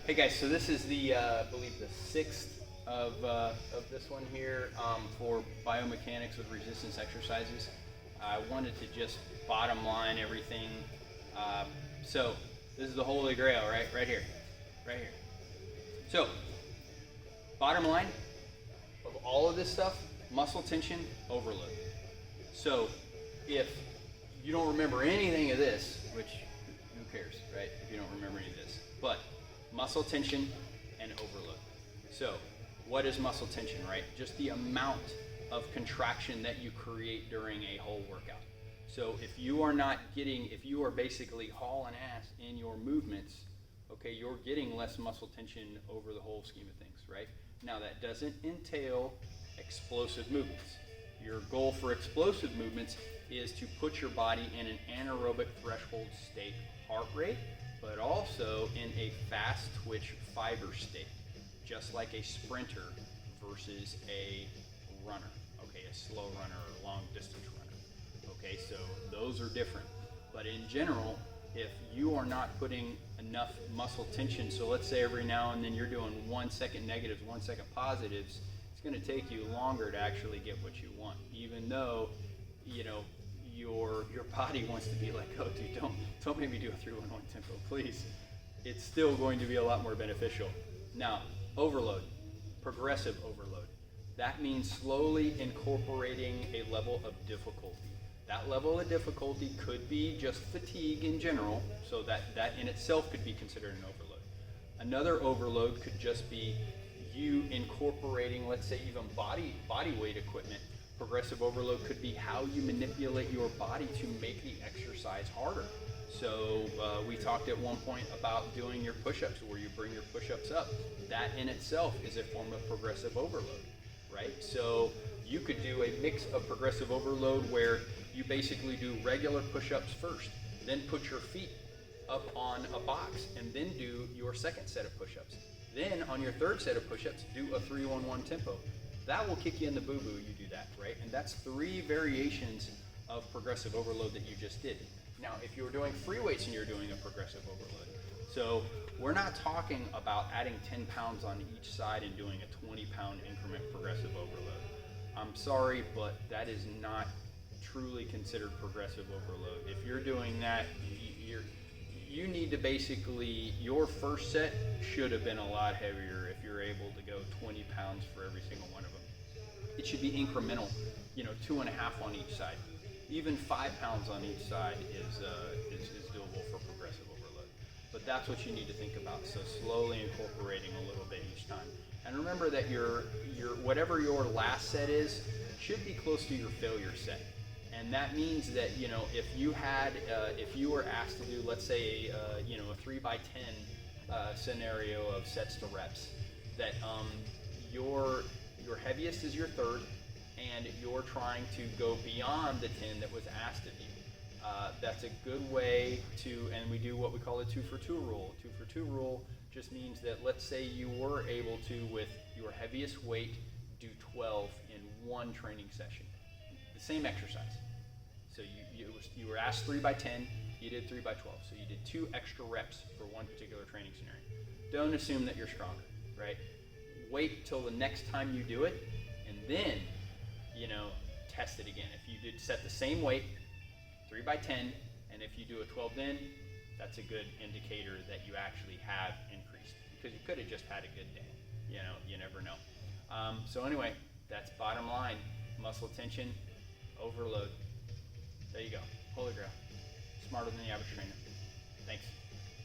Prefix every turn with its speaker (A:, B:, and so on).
A: Hey guys, so this is the, I believe the sixth of this one here for biomechanics with resistance exercises. I wanted to just bottom line everything. So this is the holy grail, right? Right here, right here. So bottom line of all of this stuff, muscle tension overload. So if you don't remember anything of this, which who cares, right? If you don't remember any of this, but muscle tension and overload. So what is muscle tension, right? Just the amount of contraction that you create during a whole workout. So if you are not getting, if you are basically hauling ass in your movements, okay, you're getting less muscle tension over the whole scheme of things, right? Now that doesn't entail explosive movements. Your goal for explosive movements is to put your body in an anaerobic threshold state heart rate, but also in a fast twitch fiber state, just like a sprinter versus a runner, okay, a slow runner or a long distance runner, okay, so those are different. But in general, if you are not putting enough muscle tension, so let's say every now and then you're doing 1 second negatives, 1 second positives, it's going to take you longer to actually get what you want, even though, you know, your body wants to be like, oh dude, don't make me do a 3-1-1 tempo, please. It's still going to be a lot more beneficial. Now, overload, progressive overload. That means slowly incorporating a level of difficulty. That level of difficulty could be just fatigue in general, so that in itself could be considered an overload. Another overload could just be you incorporating, let's say, even body weight equipment. Progressive overload could be how you manipulate your body to make the exercise harder. So we talked at one point about doing your push-ups, where you bring your push-ups up. That in itself is a form of progressive overload, right? So you could do a mix of progressive overload where you basically do regular push-ups first, then put your feet up on a box, and then do your second set of push-ups. Then on your third set of push-ups, do a 3-1-1 tempo. That will kick you in the boo-boo, you do that, right? And that's 3 variations of progressive overload that you just did. Now, if you were doing free weights and you're doing a progressive overload, so we're not talking about adding 10 pounds on each side and doing a 20-pound increment progressive overload. I'm sorry, but that is not truly considered progressive overload. If you're doing that, you need to basically, your first set should have been a lot heavier if you're able to go 20 pounds for every single one of them. It should be incremental, 2.5 on each side. Even 5 pounds on each side is doable for progressive overload. But that's what you need to think about. So slowly incorporating a little bit each time. And remember that your whatever your last set is should be close to your failure set. And that means that, if you were asked to do, let's say, a 3x10 scenario of sets to reps, that your heaviest is your third, and you're trying to go beyond the 10 that was asked of you. That's a good way to, and we do what we call a 2-for-2 rule. 2-for-2 rule just means that, let's say you were able to, with your heaviest weight, do 12 in one training session. The same exercise. So you were asked 3x10, you did 3x12. So you did 2 extra reps for one particular training scenario. Don't assume that you're stronger, right? Wait till the next time you do it, and then, test it again. If you did set the same weight, 3x10, and if you do a 12 then, that's a good indicator that you actually have increased, because you could have just had a good day. You never know. So anyway, that's bottom line. Muscle tension, overload. There you go. Holy grail. Smarter than the average trainer. Thanks.